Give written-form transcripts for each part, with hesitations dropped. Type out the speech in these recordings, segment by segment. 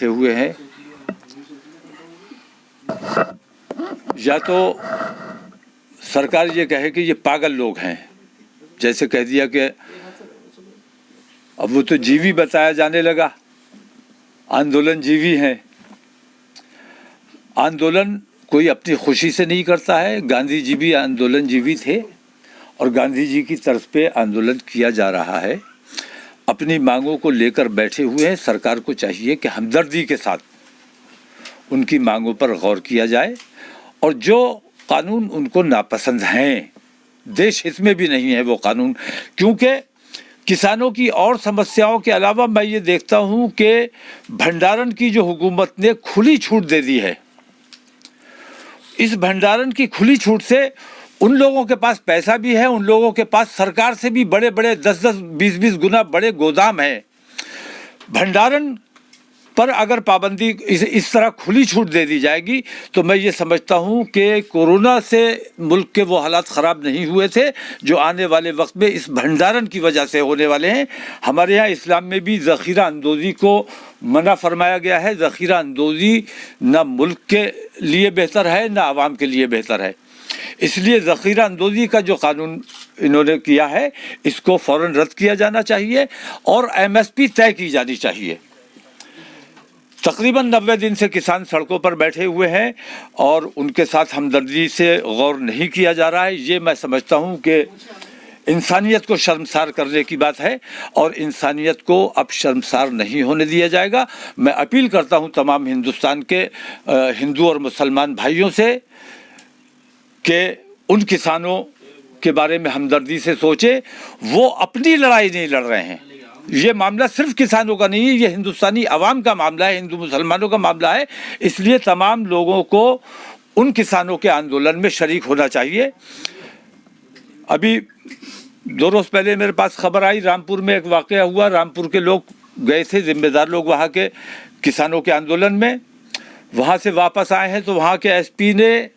बैठे हुए हैं, या तो सरकार ये कहे कि ये पागल लोग हैं, जैसे कह दिया कि अब वो तो जीवी बताया जाने लगा, आंदोलन जीवी हैं। आंदोलन कोई अपनी खुशी से नहीं करता है। गांधी जी भी आंदोलन जीवी थे और गांधी जी की तरफ पे आंदोलन किया जा रहा है। अपनी मांगों को लेकर बैठे हुए हैं। सरकार को चाहिए कि हमदर्दी के साथ उनकी मांगों पर गौर किया जाए और जो कानून उनको नापसंद हैं, देश हित में भी नहीं है वो कानून, क्योंकि किसानों की और समस्याओं के अलावा मैं ये देखता हूँ कि भंडारण की जो हुकूमत ने खुली छूट दे दी है, इस भंडारण की खुली छूट से उन लोगों के पास पैसा भी है, उन लोगों के पास सरकार से भी बड़े बड़े 10-10, 20-20 गुना बड़े गोदाम हैं। भंडारण पर अगर पाबंदी इस तरह खुली छूट दे दी जाएगी तो मैं ये समझता हूँ कि कोरोना से मुल्क के वो हालात ख़राब नहीं हुए थे जो आने वाले वक्त में इस भंडारण की वजह से होने वाले हैं। हमारे यहाँ इस्लाम में भी ज़ख़ीरा अंदोज़ी को मना फरमाया गया है। ज़ख़ीरा अंदोज़ी ना मुल्क के लिए बेहतर है ना आवाम के लिए बेहतर है, इसलिए ज़ख़ीरा अंदोज़ी का जो कानून इन्होंने किया है इसको फ़ौरन रद्द किया जाना चाहिए और MSP तय की जानी चाहिए। तकरीबन 90 दिन से किसान सड़कों पर बैठे हुए हैं और उनके साथ हमदर्दी से गौर नहीं किया जा रहा है। ये मैं समझता हूँ कि इंसानियत को शर्मसार करने की बात है और इंसानियत को अब शर्मसार नहीं होने दिया जाएगा। मैं अपील करता हूँ तमाम हिंदुस्तान के हिंदू और मुसलमान भाइयों से कि उन किसानों के बारे में हमदर्दी से सोचे। वो अपनी लड़ाई नहीं लड़ रहे हैं, ये मामला सिर्फ किसानों का नहीं है, ये हिंदुस्तानी अवाम का मामला है, हिंदू मुसलमानों का मामला है। इसलिए तमाम लोगों को उन किसानों के आंदोलन में शरीक होना चाहिए। अभी 2 रोज़ पहले मेरे पास खबर आई, रामपुर में एक वाक़या हुआ। रामपुर के लोग गए थे, जिम्मेदार लोग वहाँ के किसानों के आंदोलन में, वहाँ से वापस आए हैं तो वहाँ के SP ने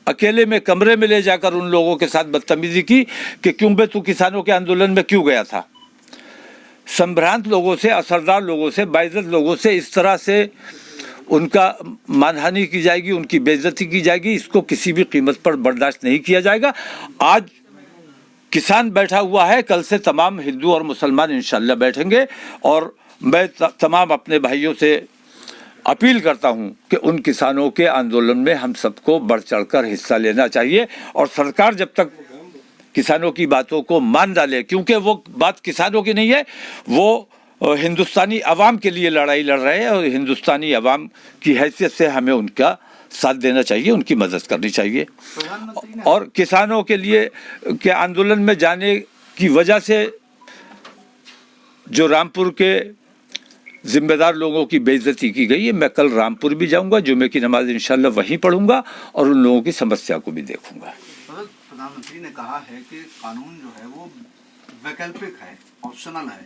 अकेले में कमरे में ले जाकर उन लोगों के साथ बदतमीजी की कि क्यों बे तू किसानों के आंदोलन में क्यों गया था। संभ्रांत लोगों से, असरदार लोगों से, बाइज्जत लोगों से इस तरह से उनका मानहानि की जाएगी, उनकी बेइज्जती की जाएगी, इसको किसी भी कीमत पर बर्दाश्त नहीं किया जाएगा। आज किसान बैठा हुआ है, कल से तमाम हिंदू और मुसलमान इंशाअल्लाह बैठेंगे और मैं तमाम अपने भाइयों से अपील करता हूं कि उन किसानों के आंदोलन में हम सबको बढ़ चढ़कर हिस्सा लेना चाहिए और सरकार जब तक किसानों की बातों को मान डाले, क्योंकि वो बात किसानों की नहीं है, वो हिंदुस्तानी अवाम के लिए लड़ाई लड़ रहे हैं और हिंदुस्तानी अवाम की हैसियत से हमें उनका साथ देना चाहिए, उनकी मदद करनी चाहिए। और किसानों के लिए के आंदोलन में जाने की वजह से जो रामपुर के जिम्मेदार लोगों की बेइज्जती की गई है, मैं कल रामपुर भी जाऊंगा, जुमे की नमाज इंशाल्लाह वहीं पढ़ूंगा और उन लोगों की समस्या को भी देखूंगा। प्रधानमंत्री ने कहा है कि कानून जो है वो वैकल्पिक है, ऑप्शनल है,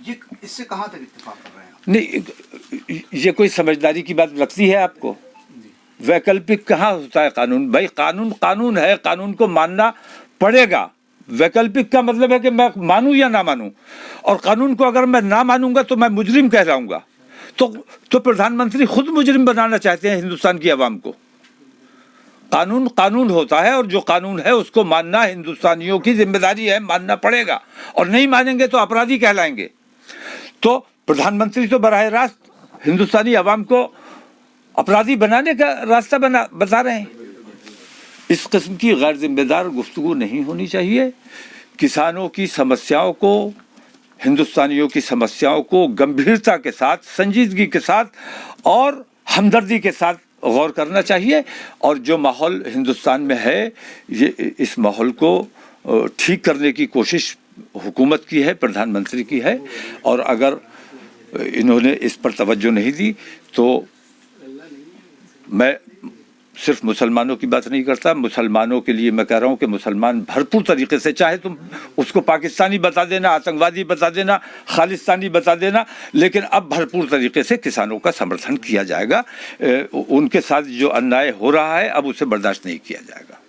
ये इससे कहाँ तक इत्तेफाक कर रहे हैं? नहीं, ये कोई समझदारी की बात लगती है आपको? वैकल्पिक कहाँ होता है कानून? भाई कानून कानून है, कानून को मानना पड़ेगा। वैकल्पिक का मतलब है कि मैं मानूं या ना मानूं, और कानून को अगर मैं ना मानूंगा तो मैं मुजरिम कहलाऊंगा। तो प्रधानमंत्री खुद मुजरिम बनाना चाहते हैं हिंदुस्तान की आवाम को। कानून कानून होता है और जो कानून है उसको मानना हिंदुस्तानियों की जिम्मेदारी है, मानना पड़ेगा, और नहीं मानेंगे तो अपराधी कहलाएंगे। तो प्रधानमंत्री तो बराह रास्त हिंदुस्तानी आवाम को अपराधी बनाने का रास्ता बता रहे हैं। इस किस्म की गैर जिम्मेदार गुफ्तगू नहीं होनी चाहिए। किसानों की समस्याओं को, हिंदुस्तानियों की समस्याओं को गंभीरता के साथ, संजीदगी के साथ और हमदर्दी के साथ गौर करना चाहिए। और जो माहौल हिंदुस्तान में है, ये इस माहौल को ठीक करने की कोशिश हुकूमत की है, प्रधानमंत्री की है, और अगर इन्होंने इस पर तवज्जो नहीं दी तो मैं सिर्फ मुसलमानों की बात नहीं करता, मुसलमानों के लिए मैं कह रहा हूँ कि मुसलमान भरपूर तरीके से, चाहे तुम उसको पाकिस्तानी बता देना, आतंकवादी बता देना, खालिस्तानी बता देना, लेकिन अब भरपूर तरीके से किसानों का समर्थन किया जाएगा। उनके साथ जो अन्याय हो रहा है अब उसे बर्दाश्त नहीं किया जाएगा।